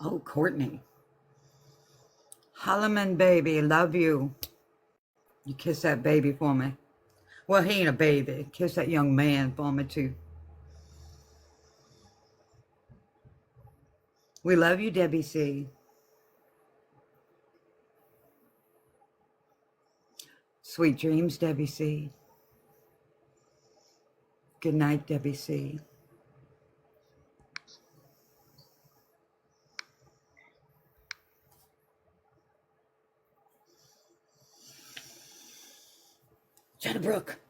Oh, Courtney. Holloman baby, love you. You kiss that baby for me. Well, he ain't a baby. Kiss that young man for me, too. We love you, Debbie C. Sweet dreams, Debbie C. Good night, Debbie C. Jenna Brooke.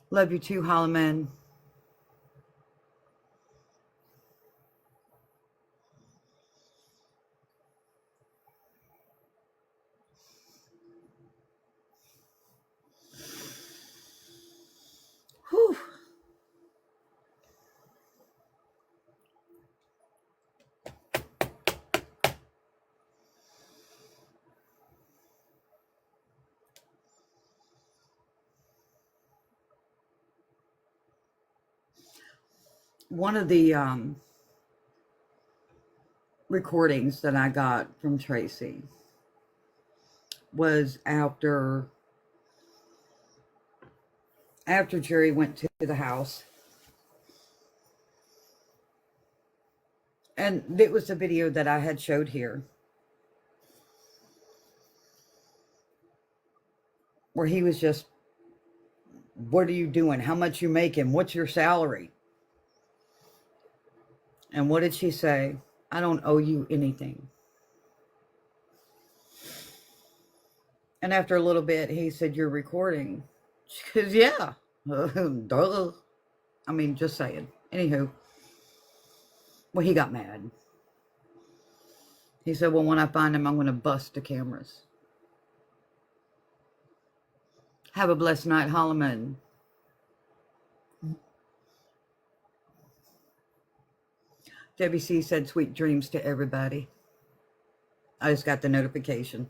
Love you too, Holloman. Whew. One of the recordings that I got from Tracy was after Jerry went to the house. And it was the video that I had showed here, where he was just, what are you doing? How much you making? What's your salary? And what did she say? I don't owe you anything. And after a little bit, he said, you're recording. She goes, yeah. Duh. I mean, just saying. Anywho. Well, he got mad. He said, well, when I find him, I'm going to bust the cameras. Have a blessed night, Holloman. Debbie C said sweet dreams to everybody. I just got the notification.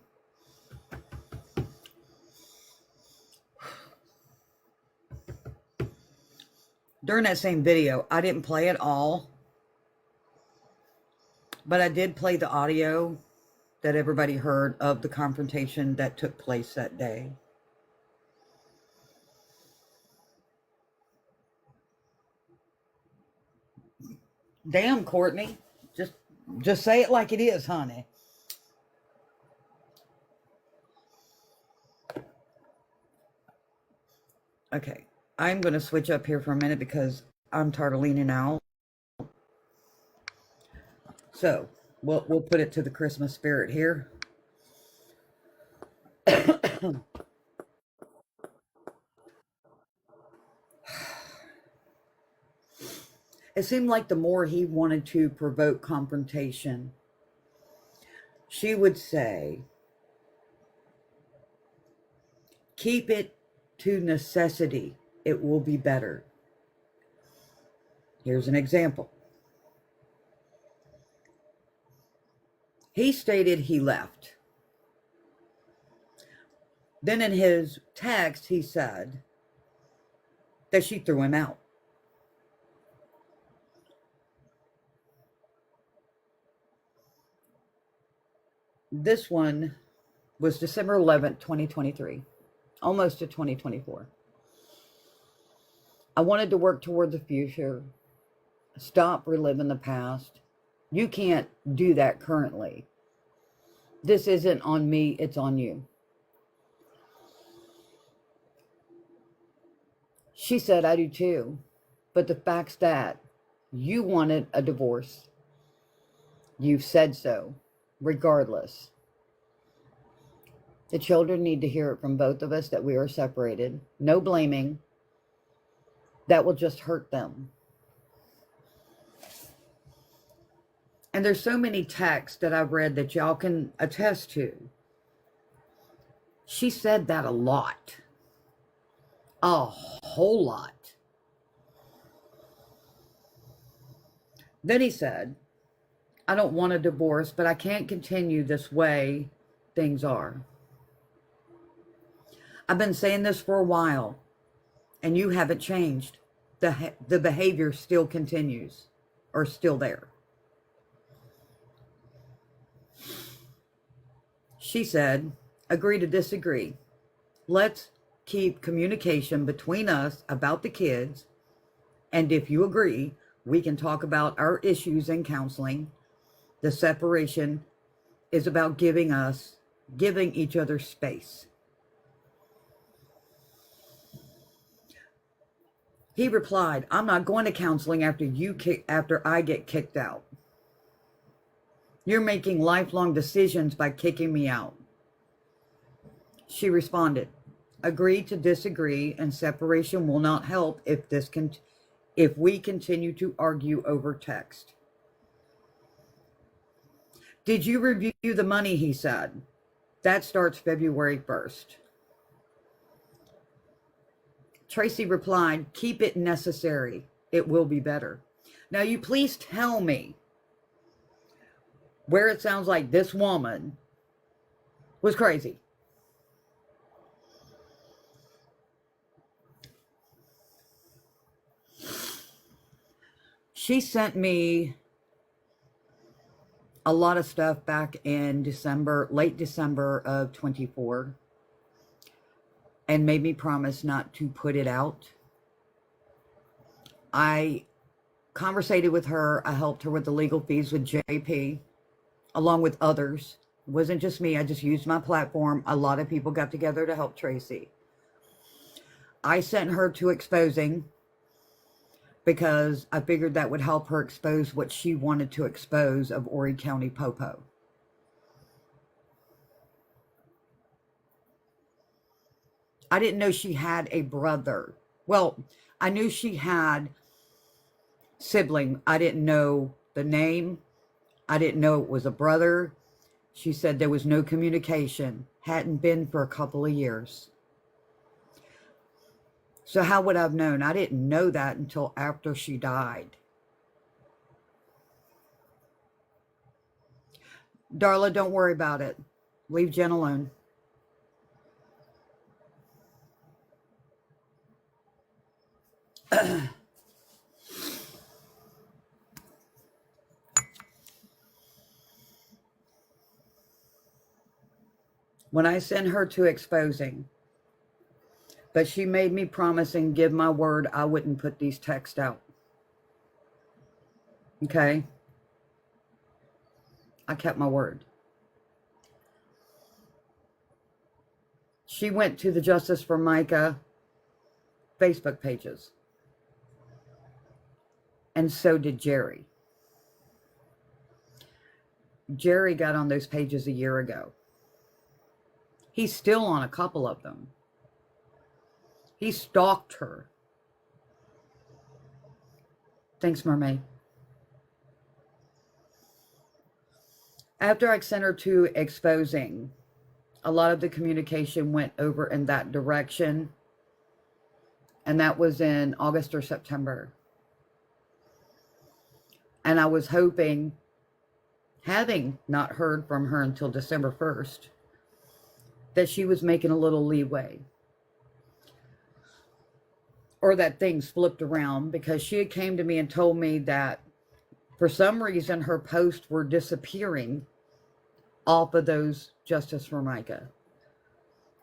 During that same video, I didn't play it all, but I did play the audio that everybody heard of the confrontation that took place that day. Damn, Courtney. Just say it like it is, honey. Okay. I'm going to switch up here for a minute because I'm tired of leaning out. So, we'll put it to the Christmas spirit here. It seemed like the more he wanted to provoke confrontation, she would say, keep it to necessity. It will be better. Here's an example. He stated he left. Then in his text, he said that she threw him out. This one was December 11th, 2023, almost to 2024. I wanted to work toward the future, stop reliving the past. You can't do that currently. This isn't on me, it's on you. She said, I do too. But the fact's that you wanted a divorce. You've said so, regardless. The children need to hear it from both of us that we are separated. No blaming. That will just hurt them. And there's so many texts that I've read that y'all can attest to. She said that a lot. A whole lot. Then he said, I don't want a divorce, but I can't continue this way things are. I've been saying this for a while, and you haven't changed. The behavior still continues. are still there. She said, agree to disagree. Let's keep communication between us about the kids. And if you agree, we can talk about our issues in counseling. The separation is about giving each other space. He replied, I'm not going to counseling after I get kicked out. You're making lifelong decisions by kicking me out. She responded, agree to disagree, and separation will not help if we continue to argue over text. Did you review the money? He said. That starts February 1st. Tracy replied, keep it necessary. It will be better. Now, you please tell me where it sounds like this woman was crazy. She sent me a lot of stuff back in late December of 24. And made me promise not to put it out. I conversated with her. I helped her with the legal fees with JP, along with others. It wasn't just me. I just used my platform. A lot of people got together to help Tracy. I sent her to exposing because I figured that would help her expose what she wanted to expose of Horry County Popo. I didn't know she had a brother. Well, I knew she had sibling. I didn't know the name. I didn't know it was a brother. She said there was no communication. Hadn't been for a couple of years. So how would I have known? I didn't know that until after she died. Darla, don't worry about it. Leave Jen alone. When I sent her to exposing, but she made me promise and give my word I wouldn't put these texts out. Okay? I kept my word. She went to the Justice for Micah Facebook pages. And so did Jerry. Jerry got on those pages a year ago. He's still on a couple of them. He stalked her. Thanks, Mermaid. After I sent her to exposing, a lot of the communication went over in that direction. And that was in August or September. And I was hoping, having not heard from her until December 1st, that she was making a little leeway. Or that things flipped around, because she had came to me and told me that for some reason her posts were disappearing off of those Justice for Micah.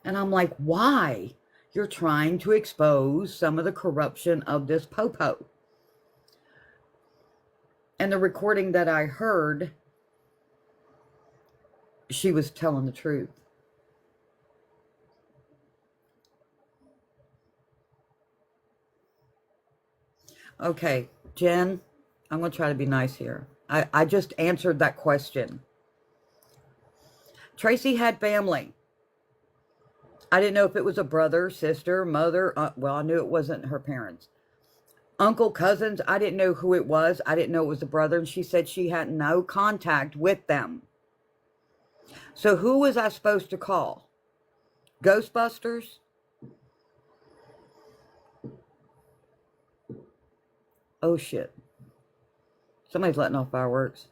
And I'm like, why? You're trying to expose some of the corruption of this Popo. And the recording that I heard, she was telling the truth. Okay, Jen, I'm going to try to be nice here. I just answered that question. Tracy had family. I didn't know if it was a brother, sister, mother. Well, I knew it wasn't her parents. Uncle, cousins, I didn't know who it was. I didn't know it was a brother. And she said she had no contact with them. So who was I supposed to call? Ghostbusters? Oh, shit. Somebody's letting off fireworks.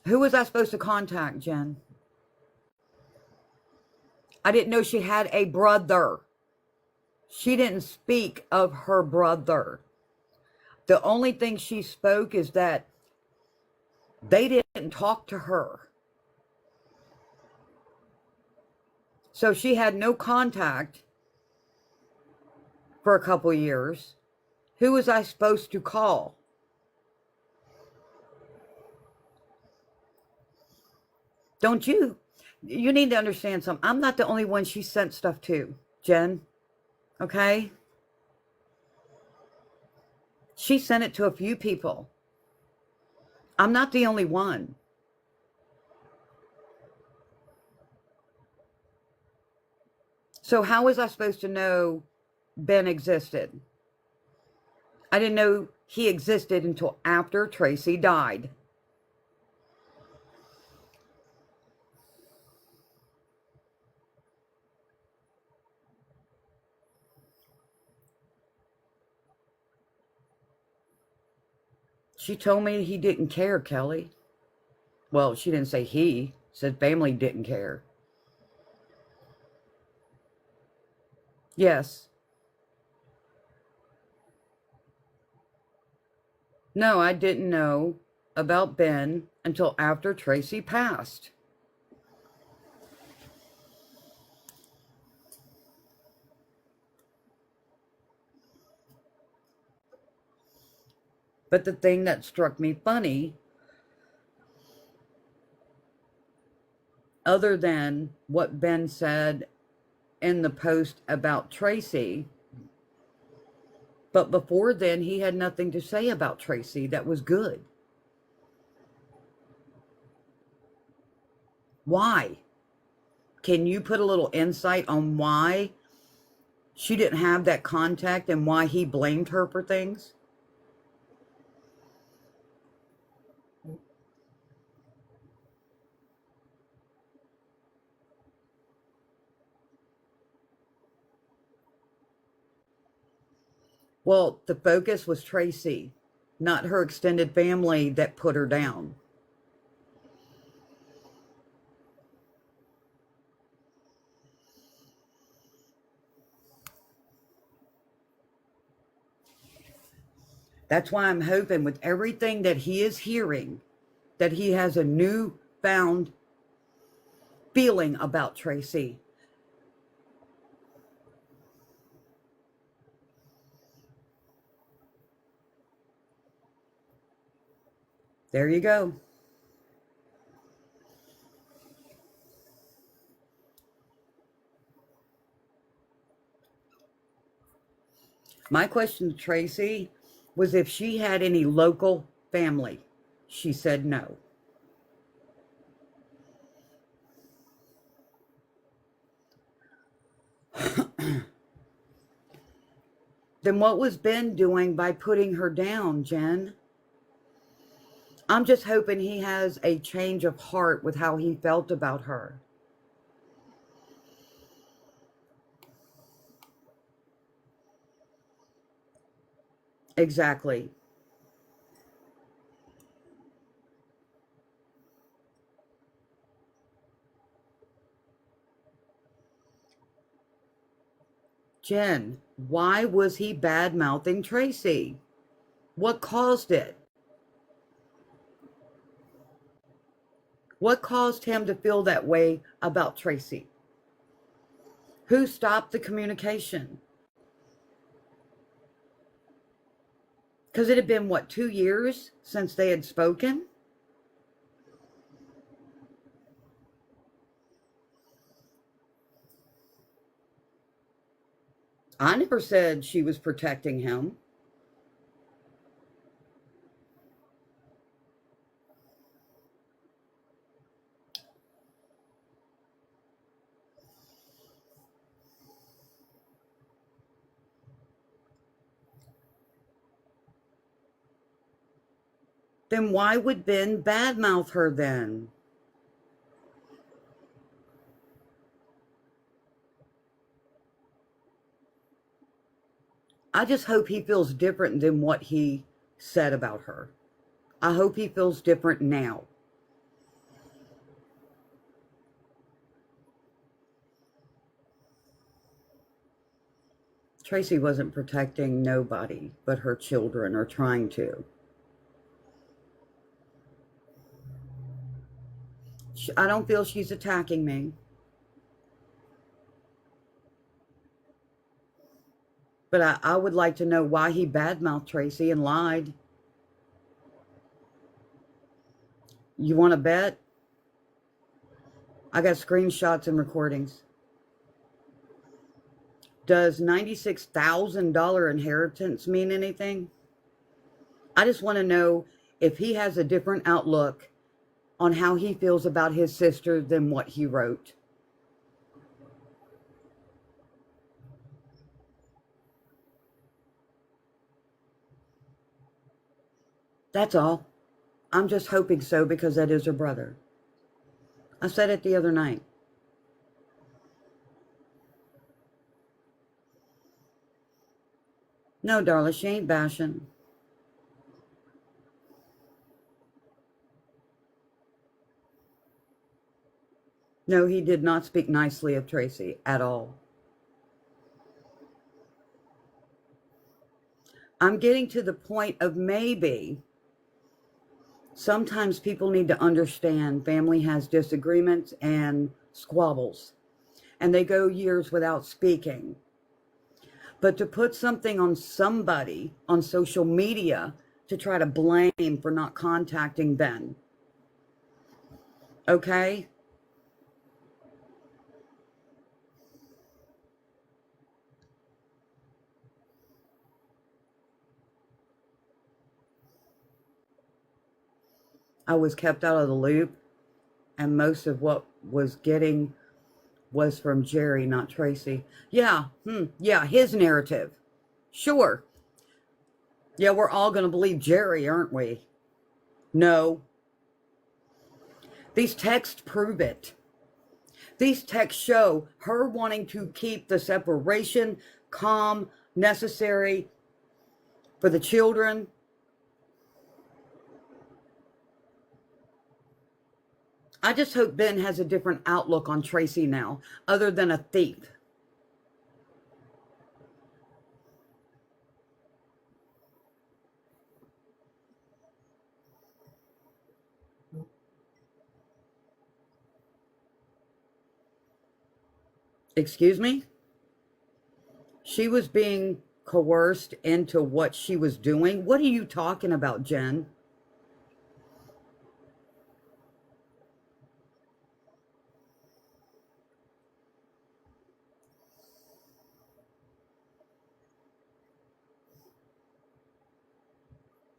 Who was I supposed to contact, Jen? I didn't know she had a brother. She didn't speak of her brother. The only thing she spoke is that they didn't talk to her. So she had no contact for a couple years. Who was I supposed to call? Don't you? You need to understand something. I'm not the only one she sent stuff to, Jen. Okay? She sent it to a few people. I'm not the only one. So how was I supposed to know Ben existed? I didn't know he existed until after Tracy died. She told me he didn't care, Kelly. Well, she didn't say he. Said family didn't care. Yes. No, I didn't know about Ben until after Tracy passed. But the thing that struck me funny, other than what Ben said in the post about Tracy, but before then, he had nothing to say about Tracy that was good. Why? Can you put a little insight on why she didn't have that contact and why he blamed her for things? Well, the focus was Tracy, not her extended family that put her down. That's why I'm hoping with everything that he is hearing, that he has a newfound feeling about Tracy. There you go. My question to Tracy was if she had any local family. She said no. Then what was Ben doing by putting her down, Jen? I'm just hoping he has a change of heart with how he felt about her. Exactly. Jen, why was he bad-mouthing Tracy? What caused it? What caused him to feel that way about Tracy? Who stopped the communication? Because it had been, what, 2 years since they had spoken? I never said she was protecting him. Then why would Ben badmouth her then? I just hope he feels different than what he said about her. I hope he feels different now. Tracy wasn't protecting nobody but her children, or trying to. I don't feel she's attacking me. But I would like to know why he badmouthed Tracy and lied. You want to bet? I got screenshots and recordings. Does $96,000 inheritance mean anything? I just want to know if he has a different outlook on how he feels about his sister than what he wrote. That's all. I'm just hoping so, because that is her brother. I said it the other night. No, darling, she ain't bashing. No, he did not speak nicely of Tracy at all. I'm getting to the point of maybe sometimes people need to understand family has disagreements and squabbles, and they go years without speaking. But to put something on somebody on social media to try to blame for not contacting Ben, okay? I was kept out of the loop, and most of what was getting was from Jerry, not Tracy. Yeah, his narrative. Sure. Yeah, we're all going to believe Jerry, aren't we? No. These texts prove it. These texts show her wanting to keep the separation calm, necessary for the children. I just hope Ben has a different outlook on Tracy now, other than a thief. Excuse me? She was being coerced into what she was doing? What are you talking about, Jen?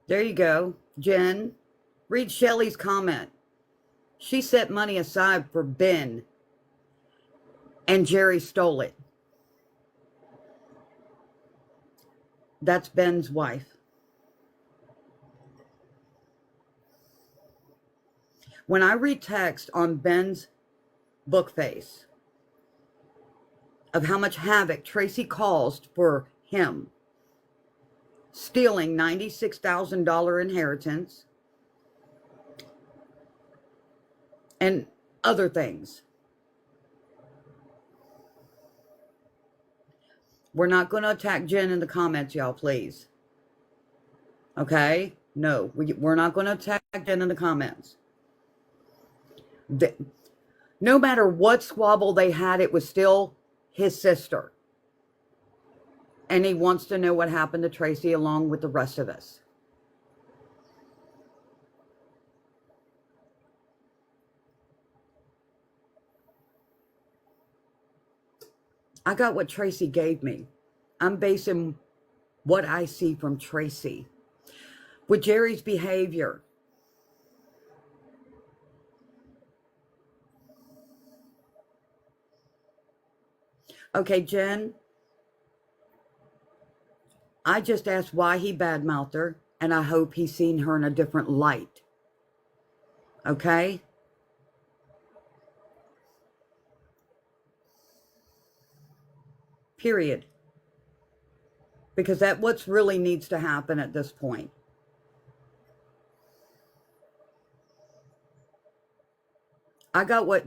There you go. Jen, read Shelley's comment. She set money aside for Ben, and Jerry stole it. That's Ben's wife. When I read text on Ben's book face of how much havoc Tracy caused for him, stealing $96,000 inheritance and other things. We're not going to attack Jen in the comments, y'all, please. Okay? No, we're not going to attack Jen in the comments. No matter what squabble they had, it was still his sister. And he wants to know what happened to Tracy along with the rest of us. I got what Tracy gave me. I'm basing what I see from Tracy. With Jerry's behavior, okay, Jen, I just asked why he badmouthed her, and I hope he's seen her in a different light. Okay? Period. Because that's what really needs to happen at this point. I got what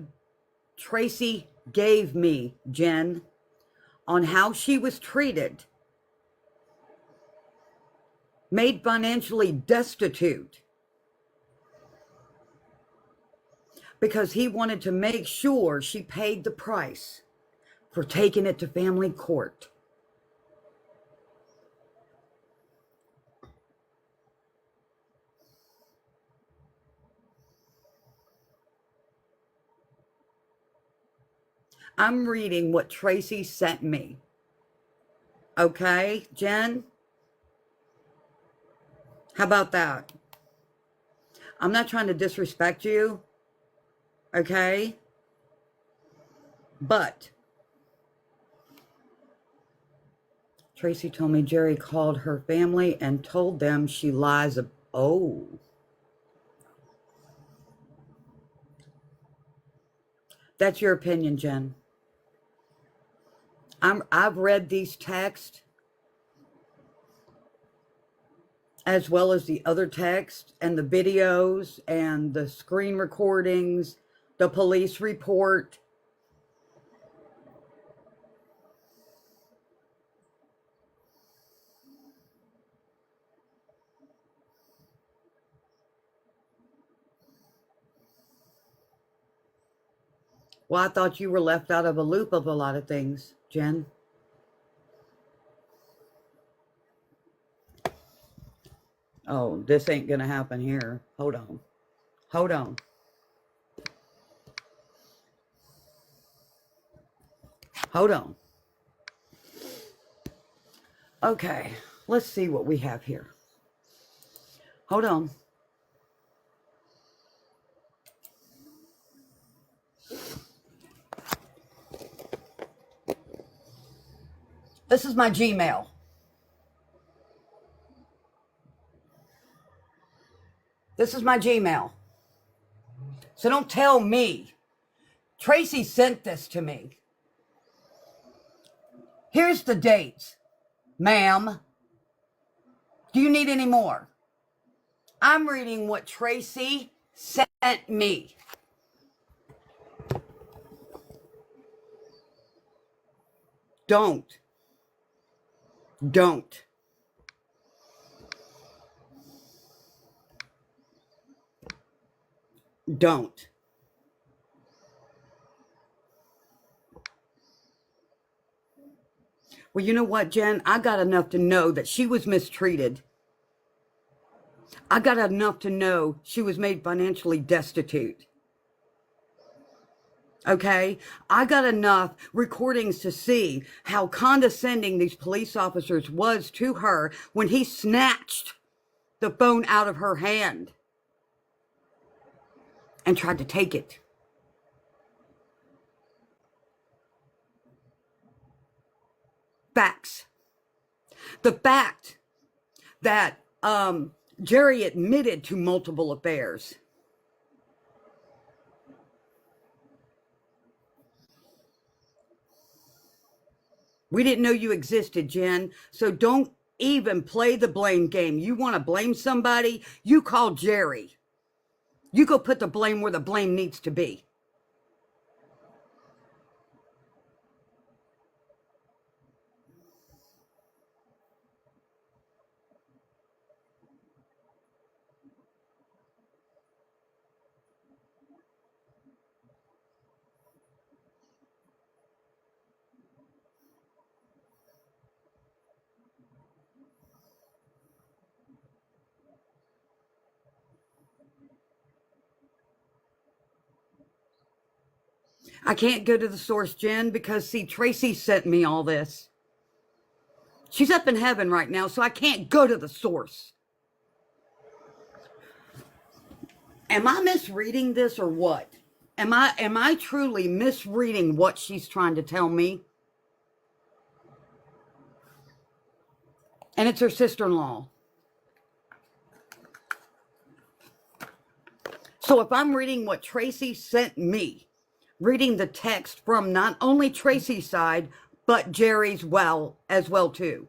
Tracy gave me, Jen, on how she was treated made financially destitute because he wanted to make sure she paid the price for taking it to family court. I'm reading what Tracy sent me. Okay, Jen? How about that? I'm not trying to disrespect you, okay? But Tracy told me Jerry called her family and told them she lies. Oh. That's your opinion, Jen. I've read these texts as well as the other texts and the videos and the screen recordings, the police report. Well, I thought you were left out of a loop of a lot of things, Jen. Oh, this ain't gonna happen here. Hold on. Hold on. Hold on. Okay, let's see what we have here. Hold on. This is my Gmail. This is my Gmail. So don't tell me. Tracy sent this to me. Here's the dates. Ma'am, do you need any more? I'm reading what Tracy sent me. Don't. Don't. Don't. Well, you know what, Jen? I got enough to know that she was mistreated. I got enough to know she was made financially destitute. Okay? I got enough recordings to see how condescending these police officers was to her when he snatched the phone out of her hand and tried to take it. Facts. The fact that Jerry admitted to multiple affairs. We didn't know you existed, Jen, so don't even play the blame game. You want to blame somebody? You call Jerry. You go put the blame where the blame needs to be. I can't go to the source, Jen, because, see, Tracy sent me all this. She's up in heaven right now, so I can't go to the source. Am I misreading this or what? Am I truly misreading what she's trying to tell me? And it's her sister-in-law. So if I'm reading what Tracy sent me, reading the text from not only Tracy's side, but Jerry's as well too.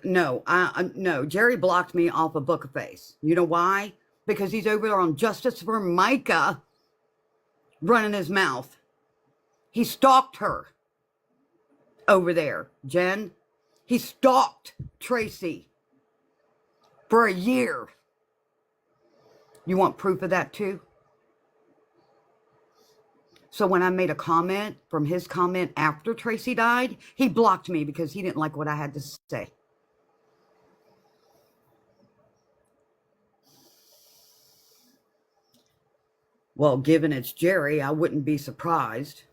No, Jerry blocked me off of Book of Face. You know why? Because he's over there on Justice for Micah running his mouth. He stalked her. over there, Jen. He stalked Tracy for a year. You want proof of that too? So when I made a comment from his comment after Tracy died, he blocked me because he didn't like what I had to say. Well, given it's Jerry, I wouldn't be surprised.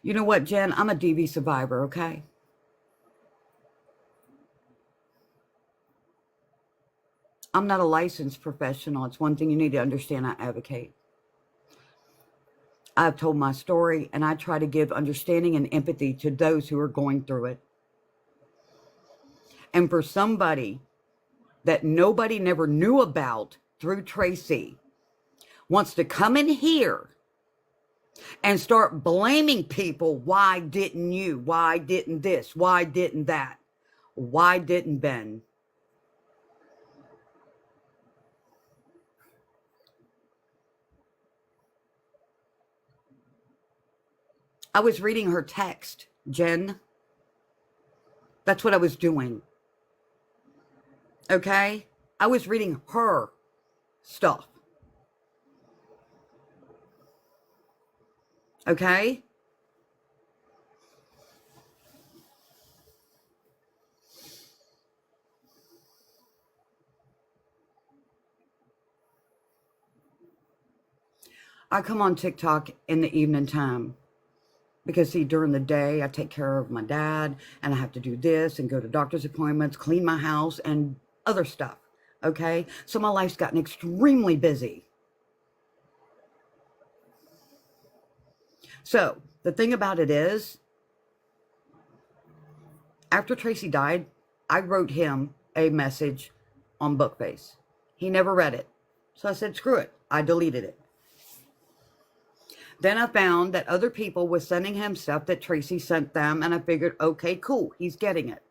You know what, Jen? I'm a DV survivor, okay? I'm not a licensed professional. It's one thing you need to understand. I advocate. I've told my story, and I try to give understanding and empathy to those who are going through it. And for somebody that nobody never knew about through Tracy wants to come in here and start blaming people, why didn't you? Why didn't this? Why didn't that? Why didn't Ben? I was reading her text, Jen. That's what I was doing. Okay? I was reading her stuff. Okay? I come on TikTok in the evening time because, see, during the day, I take care of my dad and I have to do this and go to doctor's appointments, clean my house, and other stuff. Okay? So my life's gotten extremely busy. So the thing about it is, after Tracy died, I wrote him a message on Bookface. He never read it. So I said, screw it. I deleted it. Then I found that other people were sending him stuff that Tracy sent them, and I figured, okay, cool, he's getting it.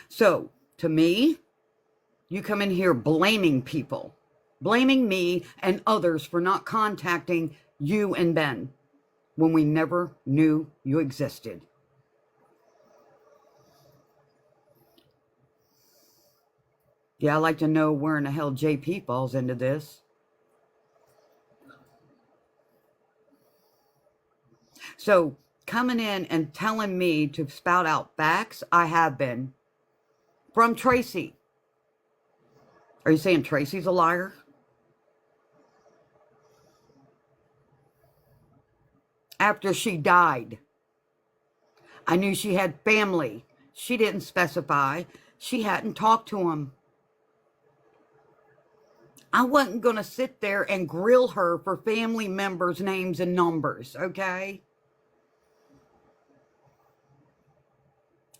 So, to me, you come in here blaming people, blaming me and others for not contacting you and Ben when we never knew you existed. Yeah, I'd like to know where in the hell JP falls into this. So, coming in and telling me to spout out facts, I have been. From Tracy. Are you saying Tracy's a liar? After she died, I knew she had family. She didn't specify. She hadn't talked to him. I wasn't going to sit there and grill her for family members' names and numbers, okay?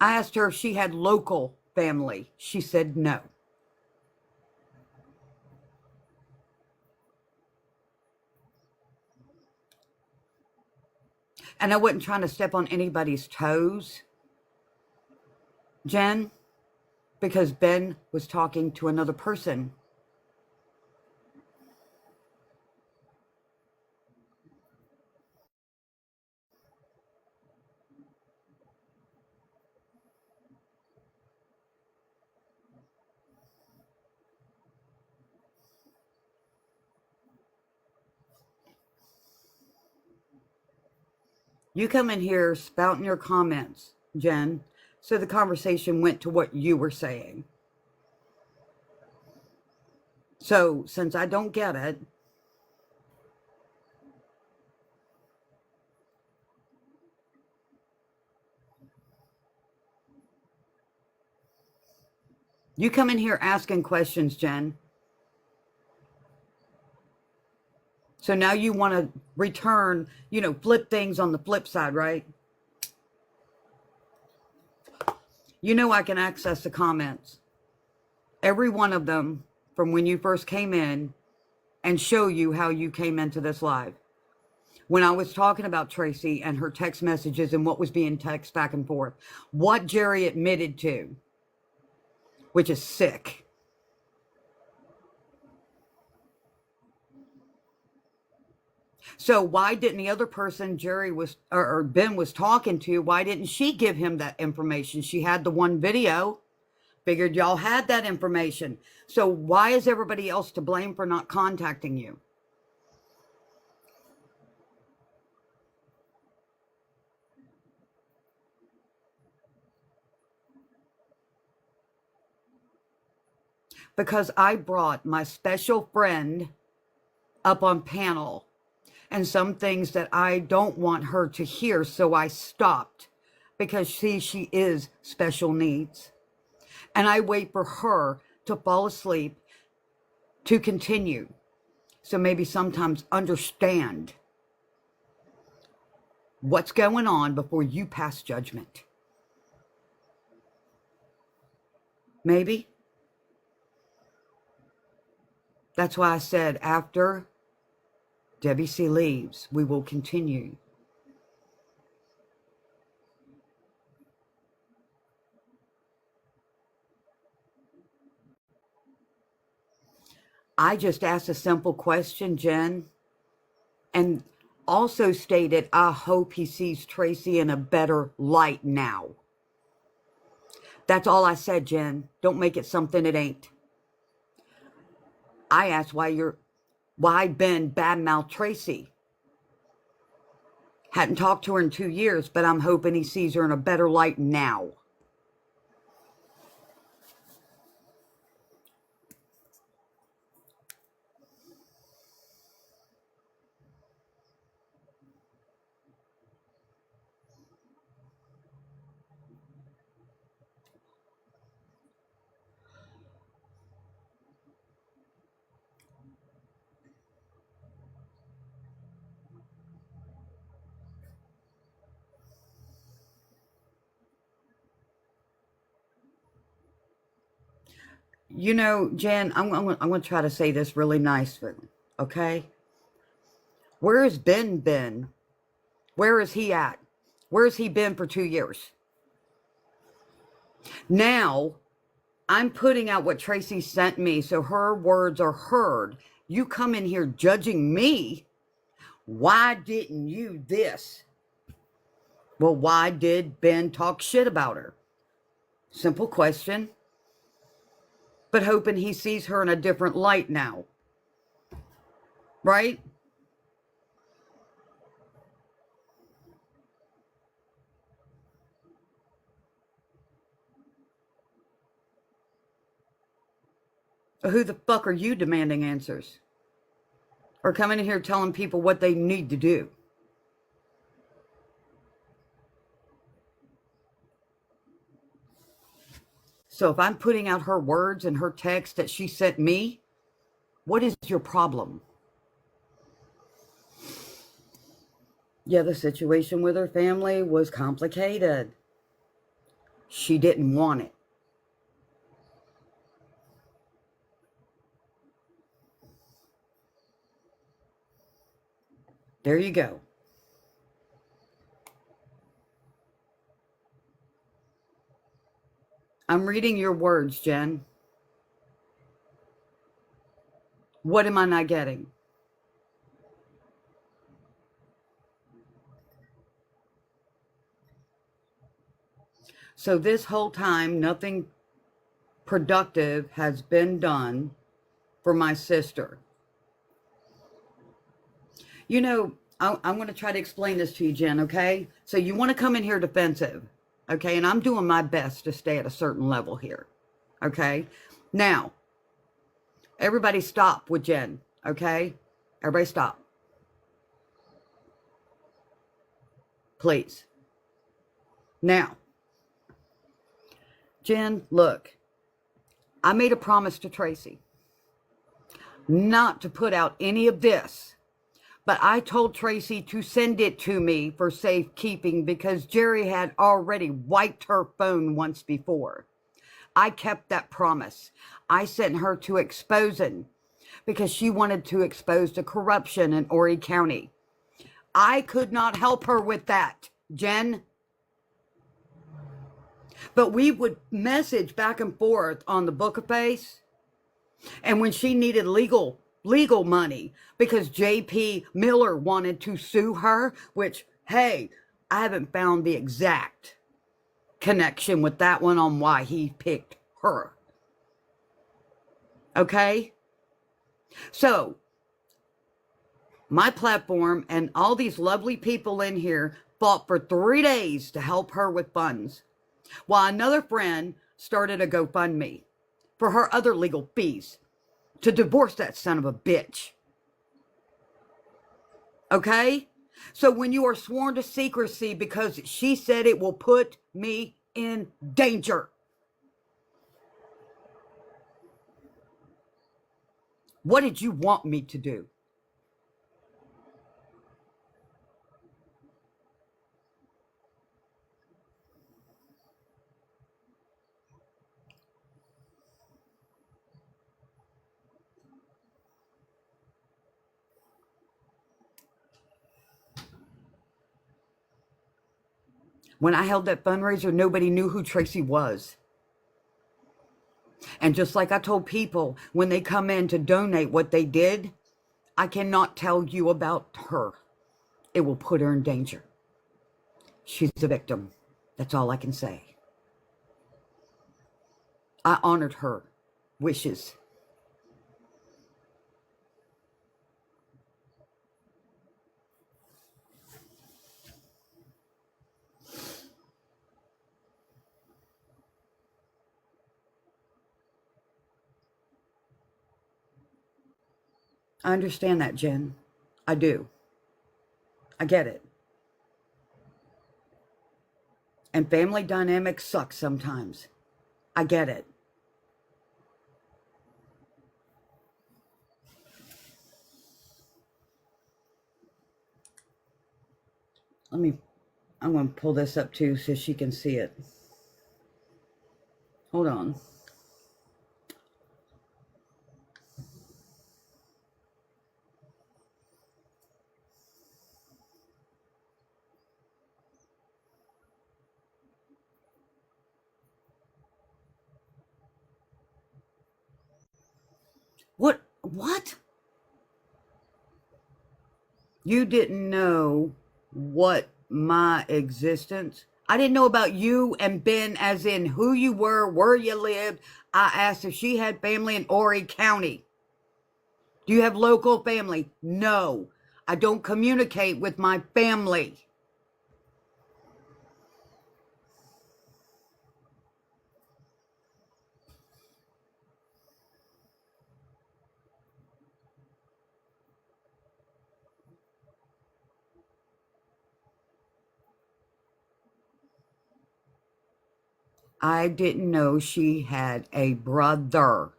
I asked her if she had local family. She said no. And I wasn't trying to step on anybody's toes, Jen, because Ben was talking to another person. You come in here spouting your comments, Jen, so the conversation went to what you were saying. So, since I don't get it, you come in here asking questions, Jen. So now you want to return, you know, flip things on the flip side, right? You know I can access the comments, every one of them from when you first came in, and show you how you came into this live. When I was talking about Tracy and her text messages and what was being texted back and forth, what Jerry admitted to, which is sick. So why didn't the other person Jerry was, or Ben was talking to, why didn't she give him that information? She had the one video. Figured y'all had that information. So why is everybody else to blame for not contacting you? Because I brought my special friend up on panel and some things that I don't want her to hear, so I stopped, because she is special needs. And I wait for her to fall asleep to continue. So maybe sometimes understand what's going on before you pass judgment. Maybe. That's why I said after Debbie C. leaves, we will continue. I just asked a simple question, Jen, and also stated, I hope he sees Tracy in a better light now. That's all I said, Jen. Don't make it something it ain't. I asked why Ben badmouthed Tracy. Hadn't talked to her in 2 years, but I'm hoping he sees her in a better light now. You know, Jen, I'm going to try to say this really nicely, okay? Where has Ben been? Where is he at? Where has he been for 2 years? Now, I'm putting out what Tracy sent me so her words are heard. You come in here judging me. Why didn't you this? Well, why did Ben talk shit about her? Simple question. But hoping he sees her in a different light now. Right? Who the fuck are you demanding answers? Or coming in here telling people what they need to do? So if I'm putting out her words and her text that she sent me, what is your problem? Yeah, the situation with her family was complicated. She didn't want it. There you go. I'm reading your words, Jen. What am I not getting? So this whole time, nothing productive has been done for my sister. You know, I'm going to try to explain this to you, Jen, okay? So you want to come in here defensive, okay? And I'm doing my best to stay at a certain level here, okay? Now, everybody stop with Jen, okay? Everybody stop. Please. Now, Jen, look, I made a promise to Tracy not to put out any of this But I told Tracy to send it to me for safekeeping because Jerry had already wiped her phone once before. I kept that promise. I sent her to exposing because she wanted to expose the corruption in Horry County. I could not help her with that, Jen. But we would message back and forth on the Book of Face. And when she needed legal money because JP Miller wanted to sue her, which, hey, I haven't found the exact connection with that one on why he picked her. Okay? So, my platform and all these lovely people in here fought for 3 days to help her with funds, while another friend started a GoFundMe for her other legal fees to divorce that son of a bitch. Okay? So when you are sworn to secrecy because she said it will put me in danger, what did you want me to do? When I held that fundraiser, nobody knew who Tracy was. And just like I told people when they come in to donate what they did, I cannot tell you about her. It will put her in danger. She's a victim. That's all I can say. I honored her wishes. I understand that, Jen. I do. I get it. And family dynamics suck sometimes. I get it. I'm going to pull this up too so she can see it. Hold on. What? You didn't know what my existence? I didn't know about you and Ben as in who you were, where you lived. I asked if she had family in Horry County. Do you have local family? No. I don't communicate with my family. I didn't know she had a brother.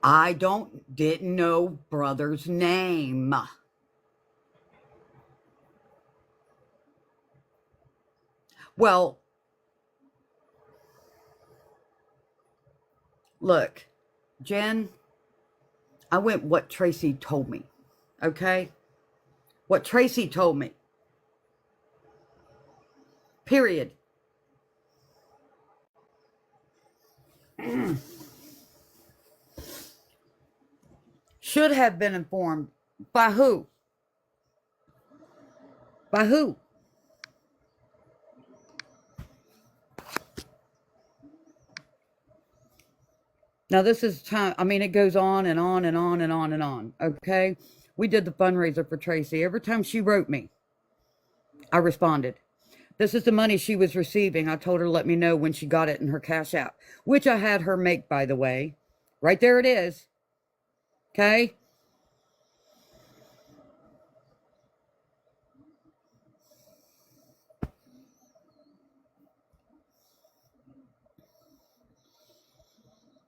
I didn't know brother's name. Well, look, Jen, I went what Tracy told me, okay? What Tracy told me. Period. Should have been informed. By who? By who? Now, this is time. I mean, it goes on and on and on and on and on. Okay. We did the fundraiser for Tracy. Every time she wrote me, I responded. This is the money she was receiving. I told her to let me know when she got it in her Cash App, which I had her make, by the way. Right there it is. Okay.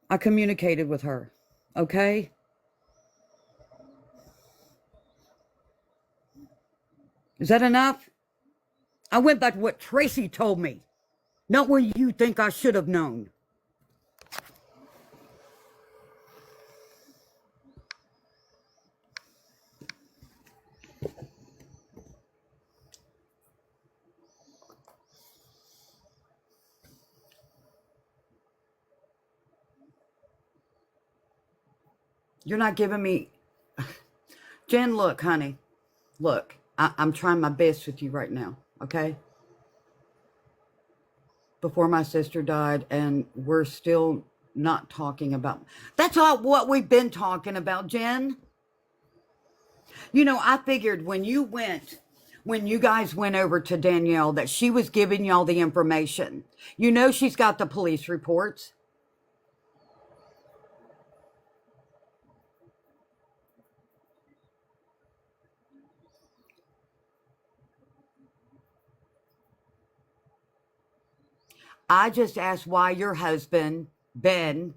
I communicated with her. Okay. Is that enough? I went by what Tracy told me, not what you think I should have known. You're not giving me... Jen, look, honey. Look, I'm trying my best with you right now, okay? Before my sister died, and we're still not talking about... That's all what we've been talking about, Jen. You know, I figured when you guys went over to Danielle, that she was giving y'all the information. You know she's got the police reports. I just asked why your husband, Ben,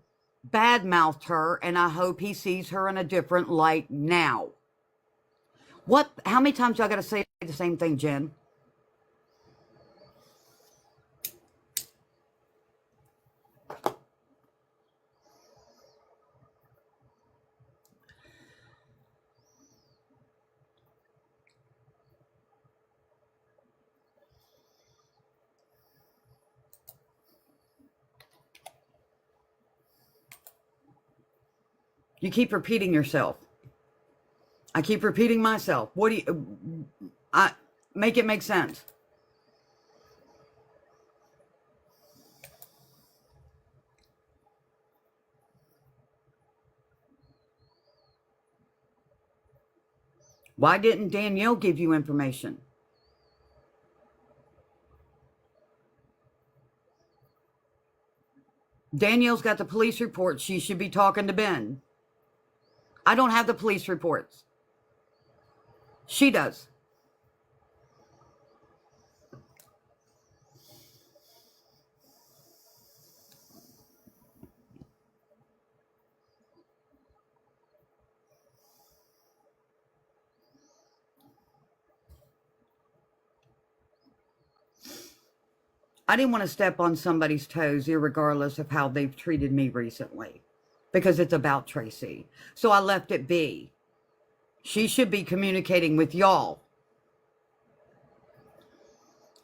badmouthed her, and I hope he sees her in a different light now. What? How many times do I got to say the same thing, Jen? You keep repeating yourself. I keep repeating myself. What do you... I make it make sense. Why didn't Danielle give you information? Danielle's got the police report. She should be talking to Ben. I don't have the police reports. She does. I didn't want to step on somebody's toes, irregardless of how they've treated me recently, because it's about Tracy. So I left it be. She should be communicating with y'all.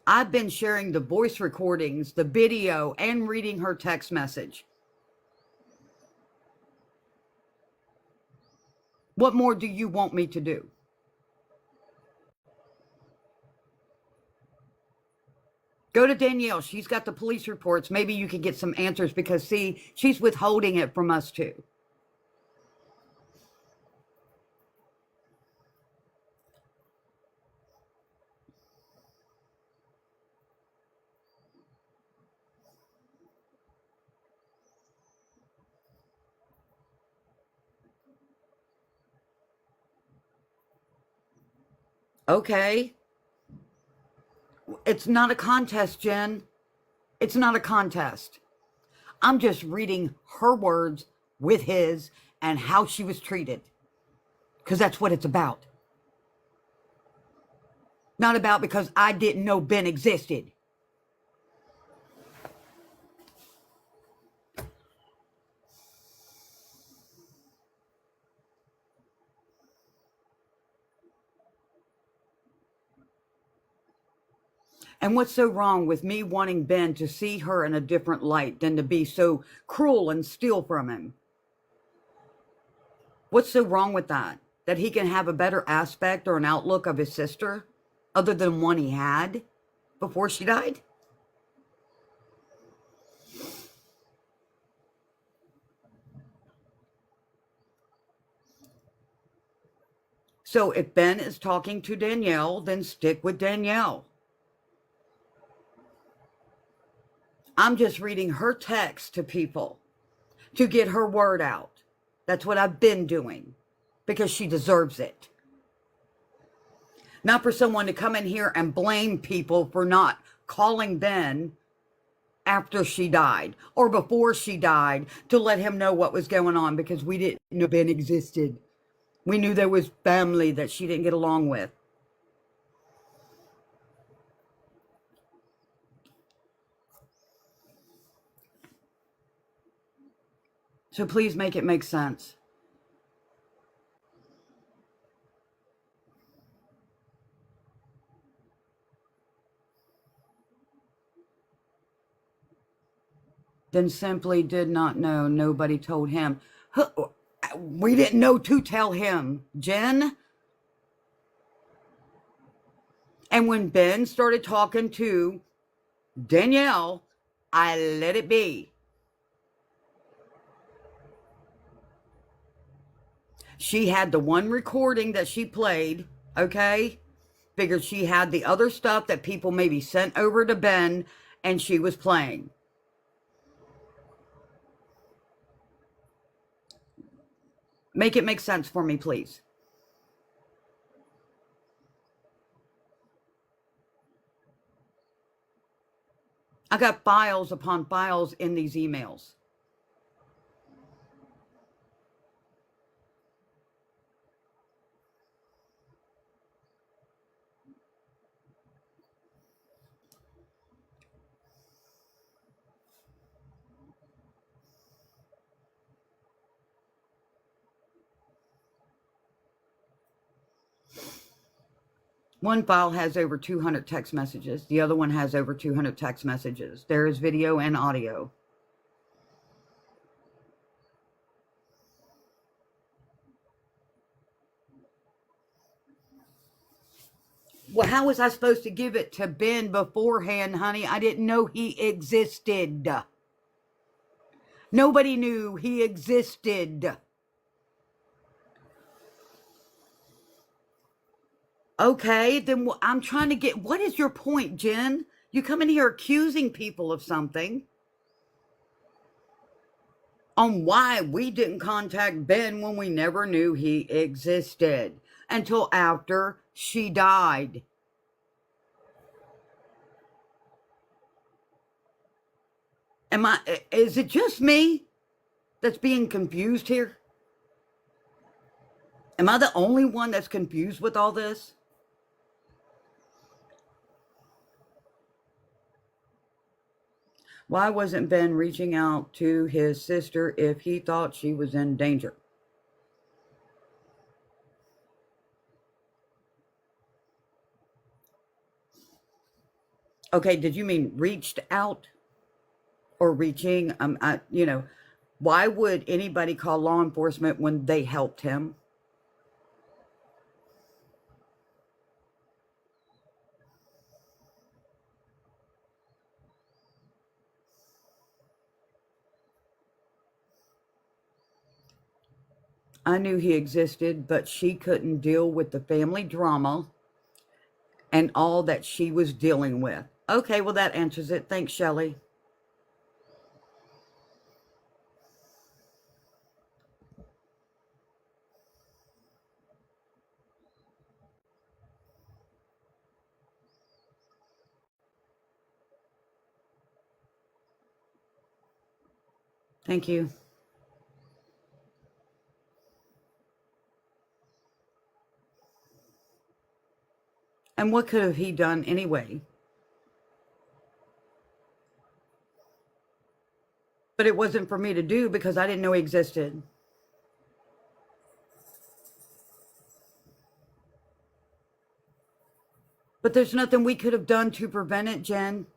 I've been sharing the voice recordings, the video, and reading her text message. What more do you want me to do? Go to Danielle. She's got the police reports. Maybe you can get some answers because, see, she's withholding it from us too. Okay. It's not a contest, Jen. It's not a contest. I'm just reading her words with his and how she was treated. Because that's what it's about. Not about because I didn't know Ben existed. And what's so wrong with me wanting Ben to see her in a different light than to be so cruel and steal from him? What's so wrong with that? That he can have a better aspect or an outlook of his sister other than one he had before she died? So if Ben is talking to Danielle, then stick with Danielle. I'm just reading her text to people to get her word out. That's what I've been doing because she deserves it. Not for someone to come in here and blame people for not calling Ben after she died or before she died to let him know what was going on, because we didn't know Ben existed. We knew there was family that she didn't get along with. So please make it make sense. Then simply did not know. Nobody told him. We didn't know to tell him, Jen. And when Ben started talking to Danielle, I let it be. She had the one recording that she played, okay? Figured she had the other stuff that people maybe sent over to Ben, and she was playing. Make it make sense for me, please. I got files upon files in these emails. One file has over 200 text messages. The other one has over 200 text messages. There is video and audio. Well, how was I supposed to give it to Ben beforehand, honey? I didn't know he existed. Nobody knew he existed. Okay, then I'm trying to get... What is your point, Jen? You come in here accusing people of something on why we didn't contact Ben when we never knew he existed until after she died. Is it just me that's being confused here? Am I the only one that's confused with all this? Why wasn't Ben reaching out to his sister if he thought she was in danger? Okay, did you mean reached out or reaching? Why would anybody call law enforcement when they helped him? I knew he existed, but she couldn't deal with the family drama and all that she was dealing with. Okay, well, that answers it. Thanks, Shelley. Thank you. And what could have he done anyway? But it wasn't for me to do because I didn't know he existed. But there's nothing we could have done to prevent it, Jen.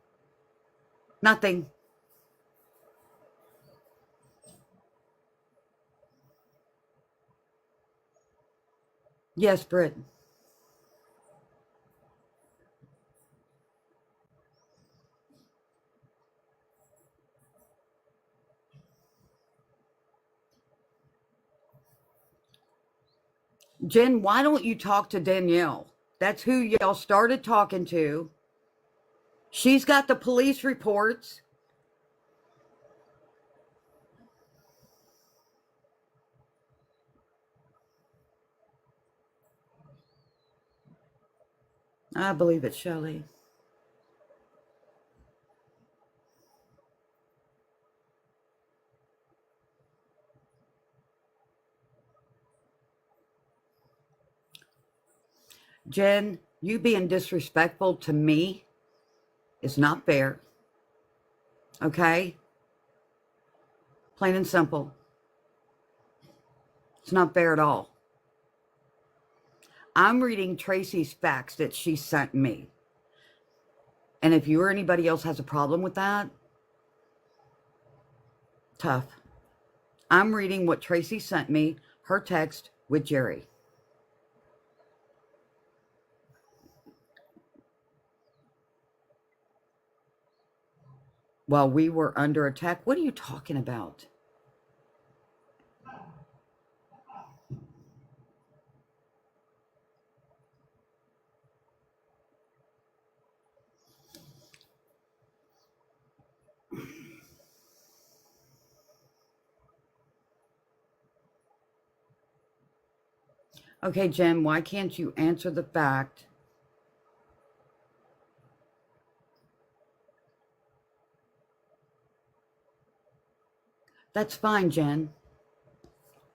Nothing. Yes, Britt. Jen, why don't you talk to Danielle? That's who y'all started talking to. She's got the police reports. I believe it, Shelley. Jen, you being disrespectful to me is not fair. Okay? Plain and simple. It's not fair at all. I'm reading Tracy's facts that she sent me. And if you or anybody else has a problem with that, tough. I'm reading what Tracy sent me, her text with Jerry. While we were under attack. What are you talking about? Okay, Jen, why can't you answer the fact? That's fine, Jen.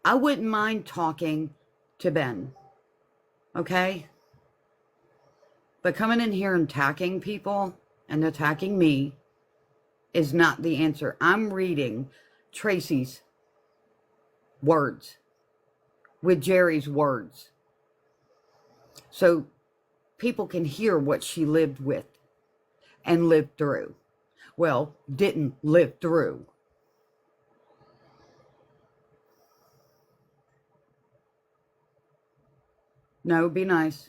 I wouldn't mind talking to Ben. Okay? But coming in here and attacking people and attacking me is not the answer. I'm reading Tracy's words with Jerry's words, so people can hear what she lived with and lived through. Well, didn't live through. No, be nice.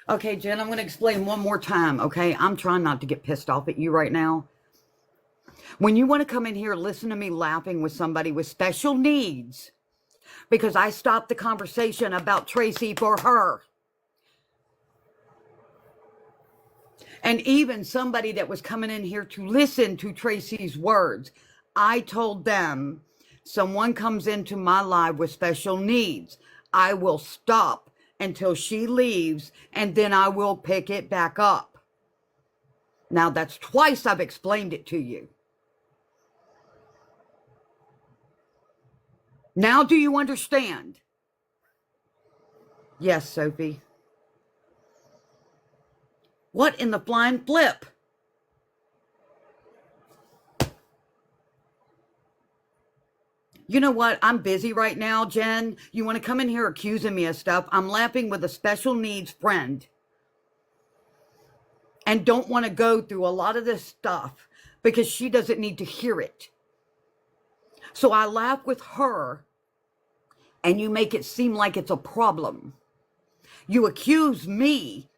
Okay, Jen, I'm going to explain one more time, okay? I'm trying not to get pissed off at you right now. When you want to come in here, listen to me laughing with somebody with special needs, because I stopped the conversation about Tracy for her. And even somebody that was coming in here to listen to Tracy's words, I told them, someone comes into my live with special needs, I will stop until she leaves, and then I will pick it back up. Now, that's twice I've explained it to you. Now, do you understand? Yes, Sophie. What in the flying flip? You know what? I'm busy right now, Jen. You want to come in here accusing me of stuff? I'm laughing with a special needs friend and don't want to go through a lot of this stuff because she doesn't need to hear it. So I laugh with her and you make it seem like it's a problem. You accuse me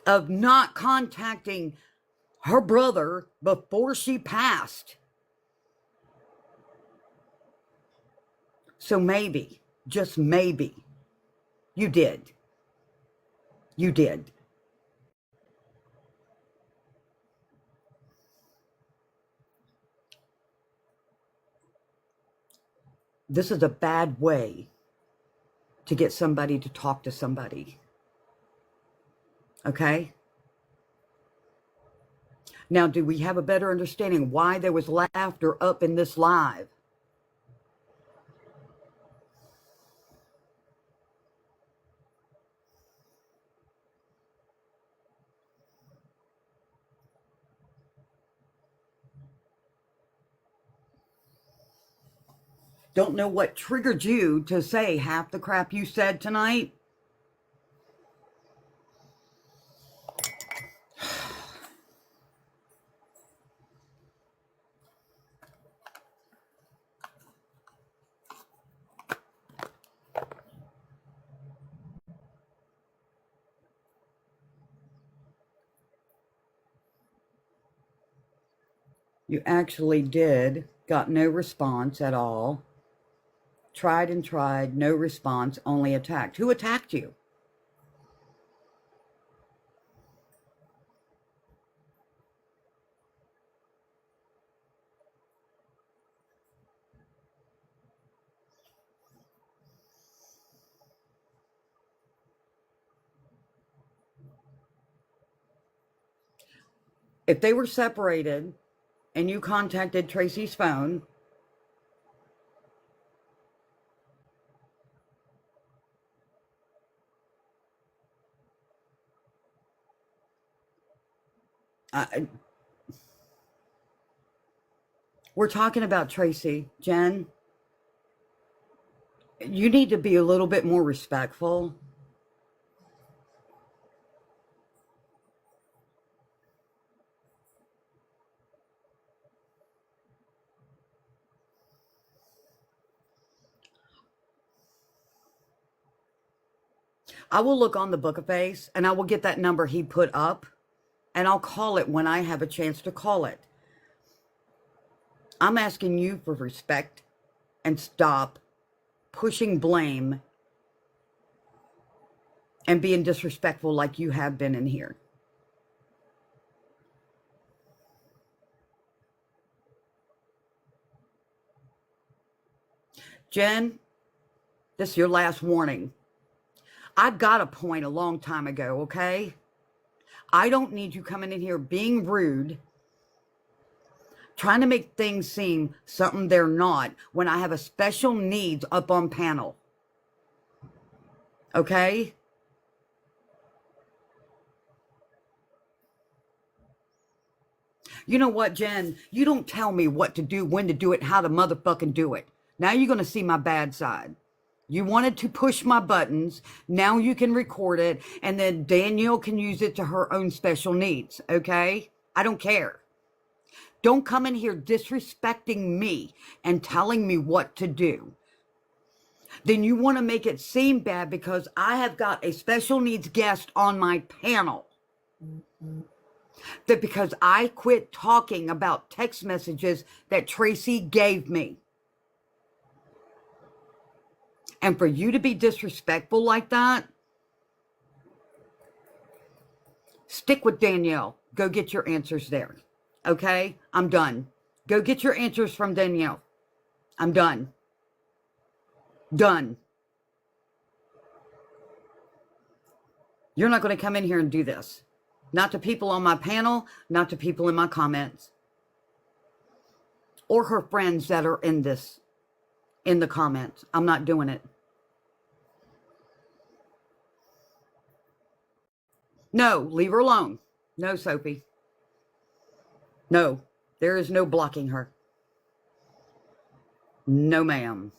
of not contacting her brother before she passed. So maybe, just maybe, you did. You did. This is a bad way to get somebody to talk to somebody. Okay? Now, do we have a better understanding why there was laughter up in this live? Don't know what triggered you to say half the crap you said tonight. You actually did, got no response at all. Tried and tried, no response, only attacked. Who attacked you? If they were separated and you contacted Tracy's phone, I, we're talking about Tracy. Jen, you need to be a little bit more respectful. I will look on the book of face and I will get that number he put up and I'll call it when I have a chance to call it. I'm asking you for respect and stop pushing blame and being disrespectful like you have been in here. Jen, this is your last warning. I got a point a long time ago, okay? I don't need you coming in here being rude, trying to make things seem something they're not when I have a special needs up on panel. Okay? You know what, Jen? You don't tell me what to do, when to do it, how to motherfucking do it. Now you're going to see my bad side. You wanted to push my buttons. Now you can record it, and then Danielle can use it to her own special needs, okay? I don't care. Don't come in here disrespecting me and telling me what to do. Then you want to make it seem bad because I have got a special needs guest on my panel. That because I quit talking about text messages that Tracy gave me. And for you to be disrespectful like that, stick with Danielle. Go get your answers there. Okay? I'm done. Go get your answers from Danielle. I'm done. Done. You're not going to come in here and do this. Not to people on my panel, not to people in my comments. Or her friends that are in this, in the comments. I'm not doing it. No, leave her alone. No, Sophie. No, there is no blocking her. No, ma'am.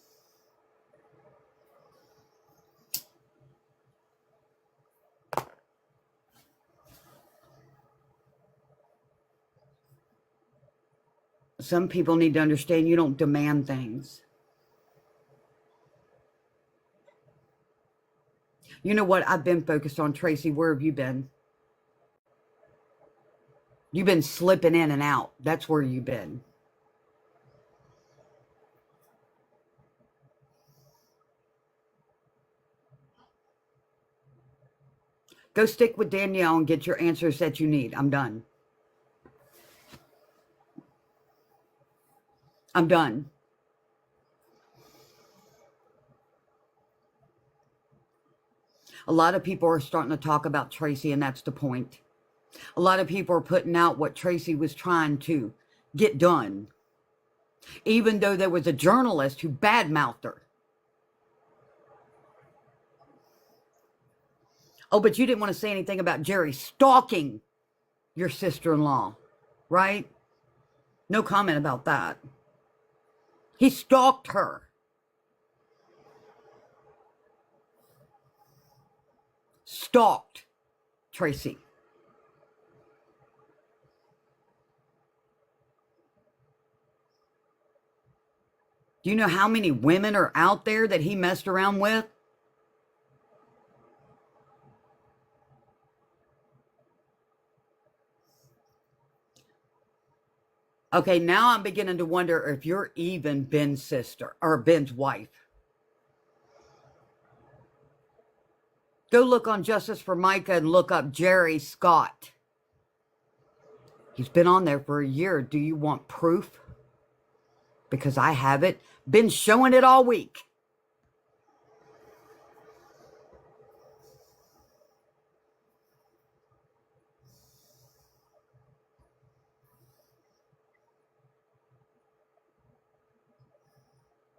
Some people need to understand you don't demand things. You know what? I've been focused on Tracy. Where have you been? You've been slipping in and out. That's where you've been. Go stick with Danielle and get your answers that you need. I'm done. I'm done. A lot of people are starting to talk about Tracy, and that's the point. A lot of people are putting out what Tracy was trying to get done, even though there was a journalist who badmouthed her. Oh, but you didn't want to say anything about Jerry stalking your sister-in-law, right? No comment about that. He stalked her. Stalked Tracy. Do you know how many women are out there that he messed around with? Okay, now I'm beginning to wonder if you're even Ben's sister or Ben's wife. Go look on Justice for Micah and look up Jerry Scott. He's been on there for a year. Do you want proof? Because I have it. Been showing it all week.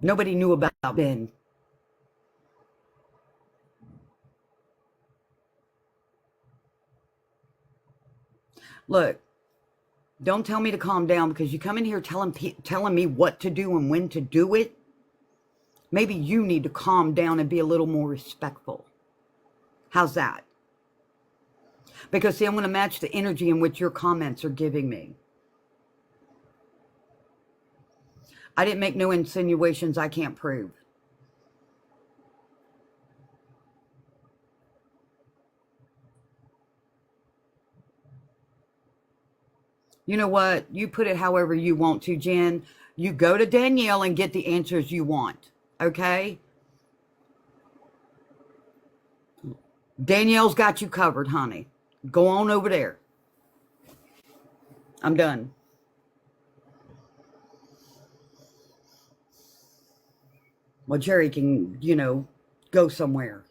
Nobody knew about Ben. Look, Don't tell me to calm down, because you come in here telling me what to do and when to do it. Maybe you need to calm down and be a little more respectful. How's that? Because, see, I'm going to match the energy in which your comments are giving me. I didn't make no insinuations I can't prove. You know what? You put it however you want to, Jen. You go to Danielle and get the answers you want. Okay? Danielle's got you covered, honey. Go on over there. I'm done. Well, Jerry can, go somewhere.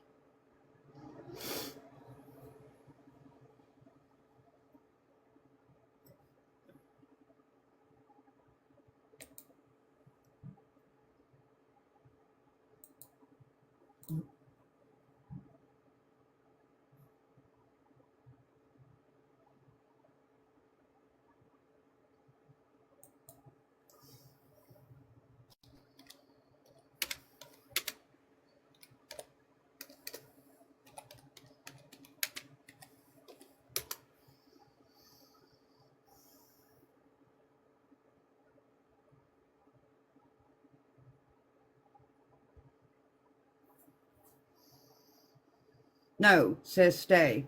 No, says stay.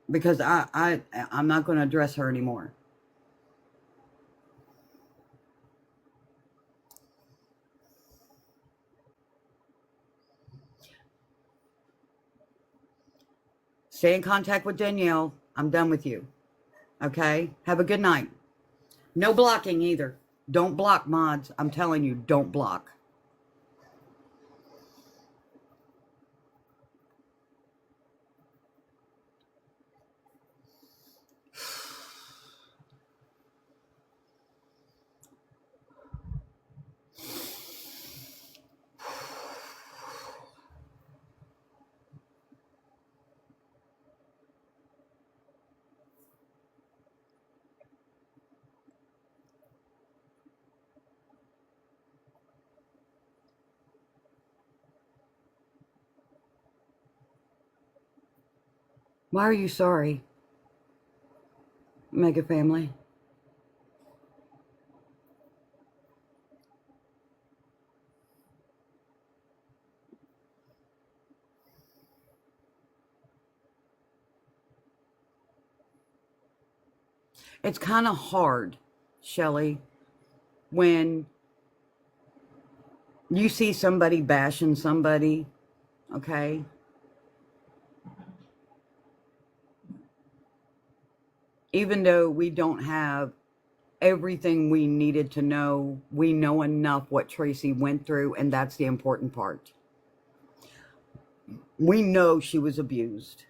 Because I'm not going to address her anymore. Stay in contact with Danielle. I'm done with you. Okay? Have a good night. No blocking either. Don't block, mods. I'm telling you, don't block. Why are you sorry, Mega Family? It's kind of hard, Shelly, when you see somebody bashing somebody, okay? Even though we don't have everything we needed to know, we know enough what Tracy went through, and that's the important part. We know she was abused.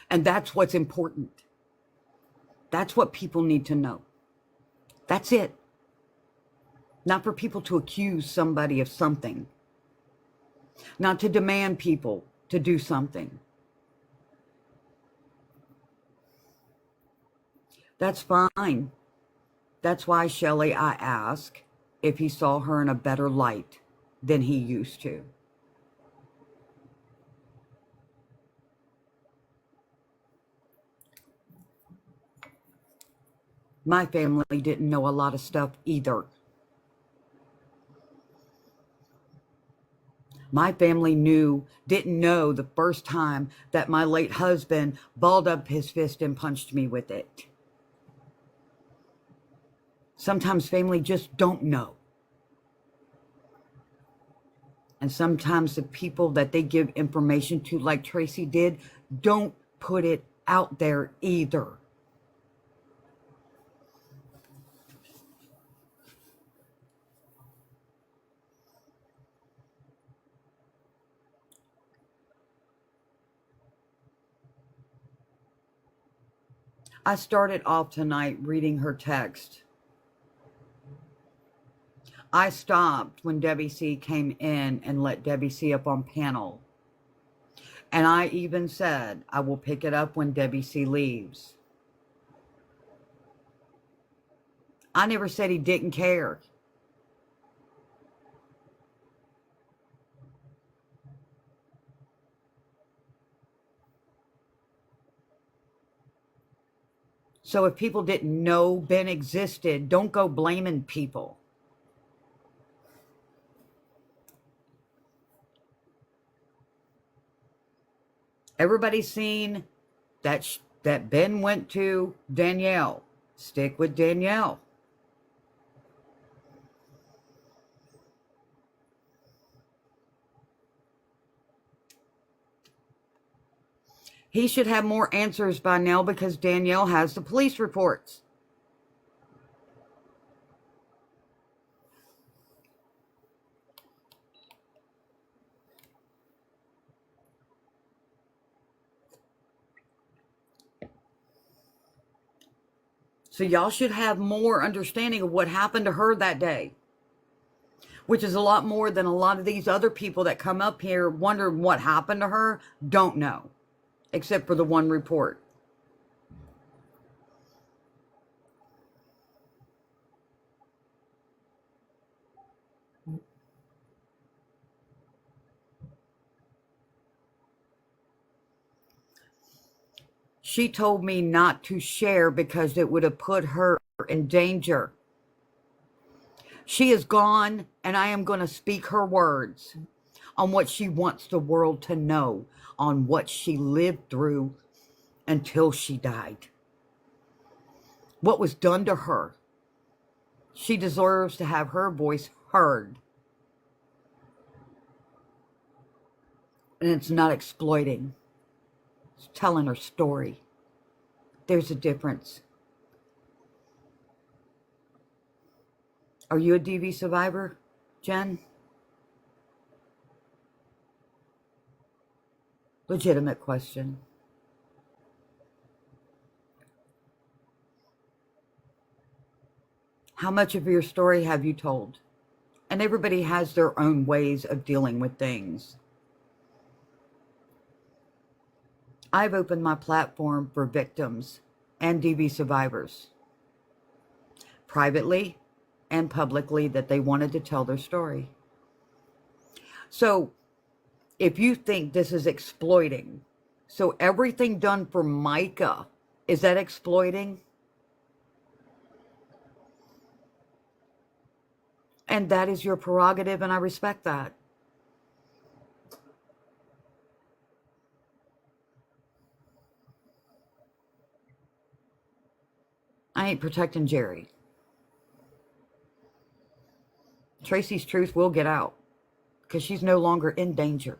And that's what's important. That's what people need to know. That's it. Not for people to accuse somebody of something. Not to demand people to do something. That's fine. That's why, Shelley, I ask if he saw her in a better light than he used to. My family didn't know a lot of stuff either. My family didn't know the first time that my late husband balled up his fist and punched me with it. Sometimes family just don't know. And sometimes the people that they give information to, like Tracy did, don't put it out there either. I started off tonight reading her text. I stopped when Debbie C came in and let Debbie C up on panel. And I even said, I will pick it up when Debbie C leaves. I never said he didn't care. So if people didn't know Ben existed, don't go blaming people. Everybody's seen that Ben went to Danielle. Stick with Danielle. He should have more answers by now because Danielle has the police reports. So y'all should have more understanding of what happened to her that day, which is a lot more than a lot of these other people that come up here wondering what happened to her don't know, except for the one report. She told me not to share because it would have put her in danger. She is gone, and I am going to speak her words on what she wants the world to know, on what she lived through until she died. What was done to her. She deserves to have her voice heard. And it's not exploiting. It's telling her story. There's a difference. Are you a DV survivor, Jen? Legitimate question. How much of your story have you told? And everybody has their own ways of dealing with things. I've opened my platform for victims and DV survivors, privately and publicly, that they wanted to tell their story. So if you think this is exploiting, so everything done for Micah, is that exploiting? And that is your prerogative, and I respect that. I ain't protecting Jerry. Tracy's truth will get out because she's no longer in danger.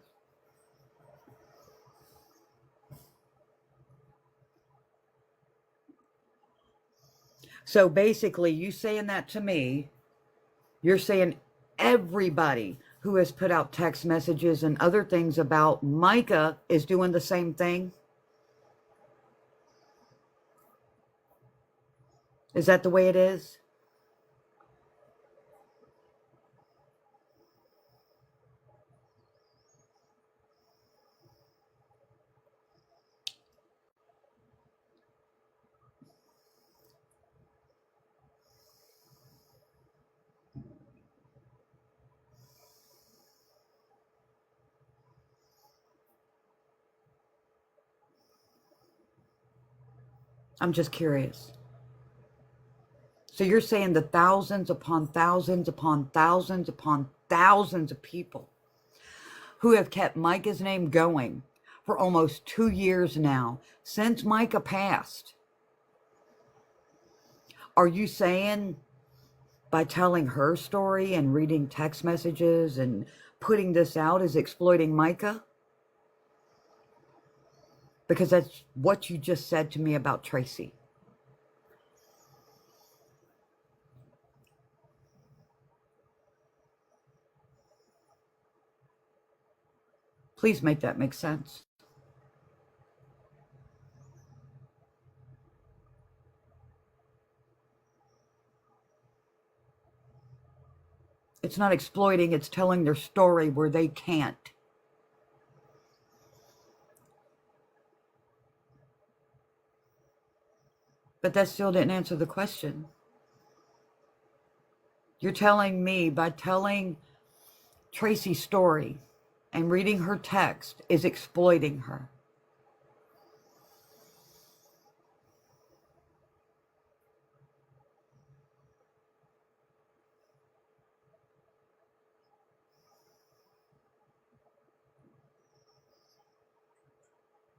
So basically, you saying that to me, you're saying everybody who has put out text messages and other things about Micah is doing the same thing? Is that the way it is? I'm just curious. So you're saying the thousands upon thousands upon thousands upon thousands of people who have kept Micah's name going for almost 2 years now, since Micah passed. Are you saying by telling her story and reading text messages and putting this out is exploiting Micah? Because that's what you just said to me about Tracy. Please make that make sense. It's not exploiting, it's telling their story where they can't. But that still didn't answer the question. You're telling me by telling Tracy's story and reading her text is exploiting her.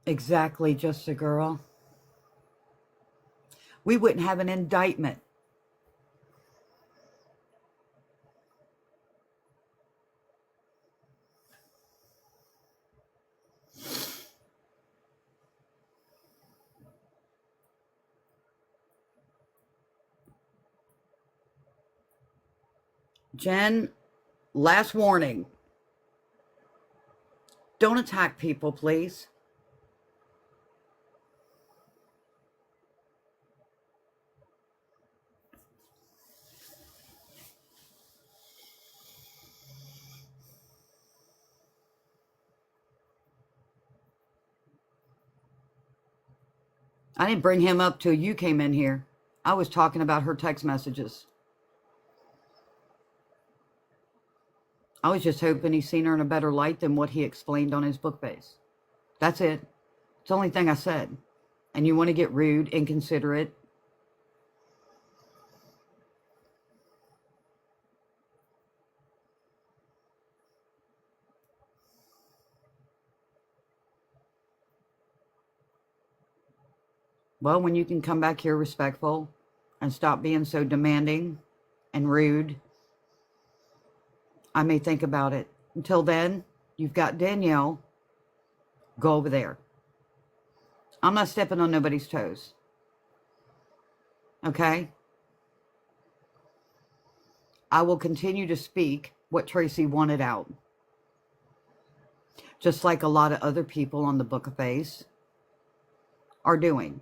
Exactly, just a girl. We wouldn't have an indictment. Jen, last warning. Don't attack people, please. I didn't bring him up till you came in here. I was talking about her text messages. I was just hoping he's seen her in a better light than what he explained on his book base. That's it. It's the only thing I said. And you want to get rude, inconsiderate. Well, when you can come back here respectful and stop being so demanding and rude, I may think about it. Until then, you've got Danielle. Go over there. I'm not stepping on nobody's toes. Okay? I will continue to speak what Tracy wanted out. Just like a lot of other people on the Book of Face are doing.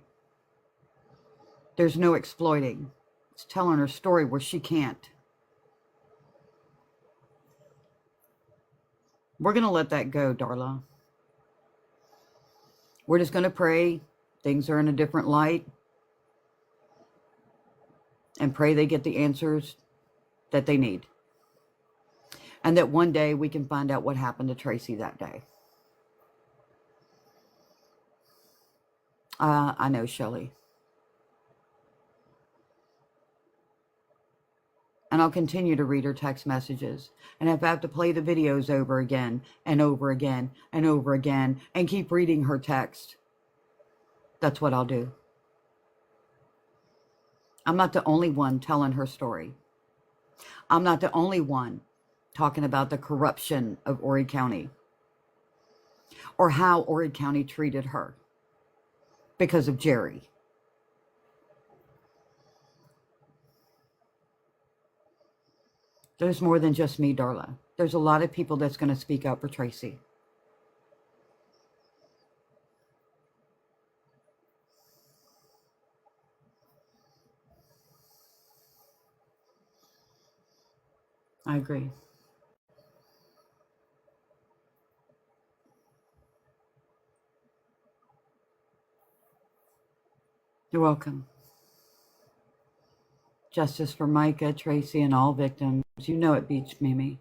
There's no exploiting. It's telling her story where she can't. We're going to let that go, Darla. We're just going to pray things are in a different light and pray they get the answers that they need. And that one day we can find out what happened to Tracy that day. I know, Shelley. And I'll continue to read her text messages. And if I have to play the videos over again and over again and over again and keep reading her text, that's what I'll do. I'm not the only one telling her story. I'm not the only one talking about the corruption of Horry County or how Horry County treated her because of Jerry. There's more than just me, Darla. There's a lot of people that's going to speak up for Tracy. I agree. You're welcome. Justice for Micah, Tracy, and all victims. You know it beats Mimi.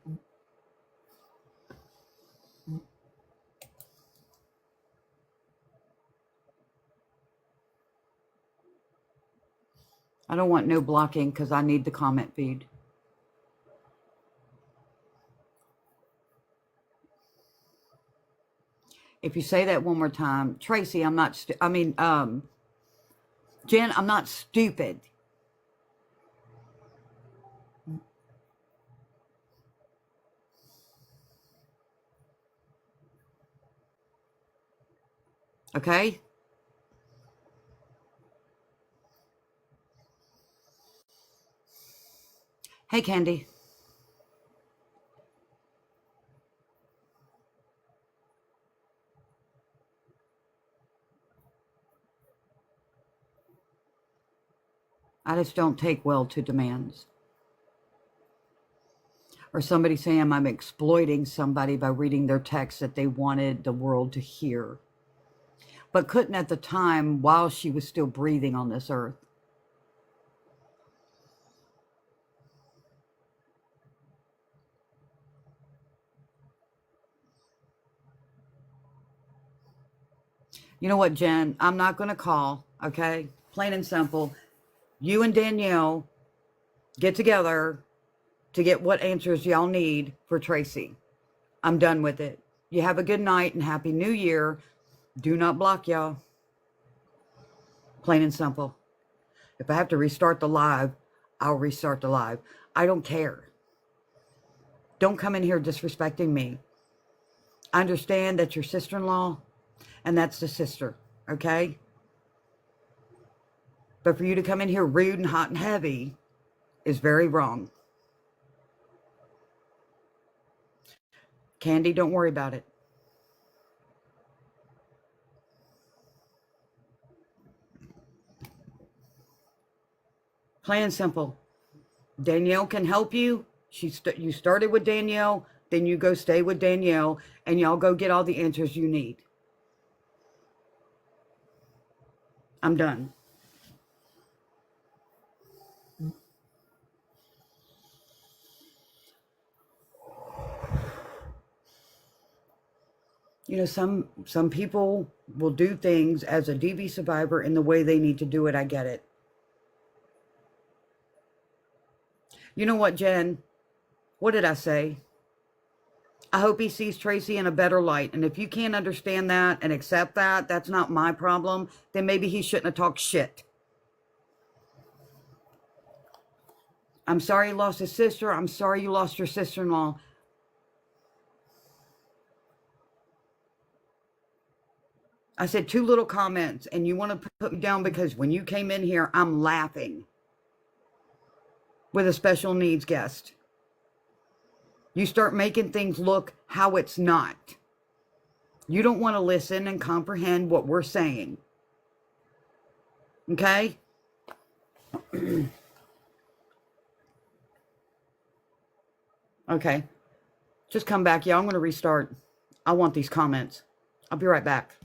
I don't want no blocking because I need the comment feed. If you say that one more time, Tracy, I'm not, Jen, I'm not stupid. Okay? Hey, Candy. I just don't take well to demands. Or somebody saying I'm exploiting somebody by reading their text that they wanted the world to hear, but couldn't at the time while she was still breathing on this earth. You know what, Jen? I'm not going to call, okay? Plain and simple. You and Danielle get together to get what answers y'all need for Tracy. I'm done with it. You have a good night and Happy New Year. Do not block y'all. Plain and simple. If I have to restart the live, I'll restart the live. I don't care. Don't come in here disrespecting me. I understand that's your sister-in-law, and that's the sister, okay? But for you to come in here rude and hot and heavy is very wrong. Candy, don't worry about it. Plain and simple. Danielle can help you. You started with Danielle, then you go stay with Danielle, and y'all go get all the answers you need. I'm done. You know, some people will do things as a DV survivor in the way they need to do it. I get it. You know what, Jen? What did I say? I hope he sees Tracy in a better light. And if you can't understand that and accept that, that's not my problem. Then maybe he shouldn't have talked shit. I'm sorry you lost his sister. I'm sorry you lost your sister-in-law. I said 2 little comments, and you want to put me down because when you came in here, I'm laughing with a special needs guest. You start making things look how it's not. You don't want to listen and comprehend what we're saying. Okay? Okay. Just come back. Yeah, I'm going to restart. I want these comments. I'll be right back.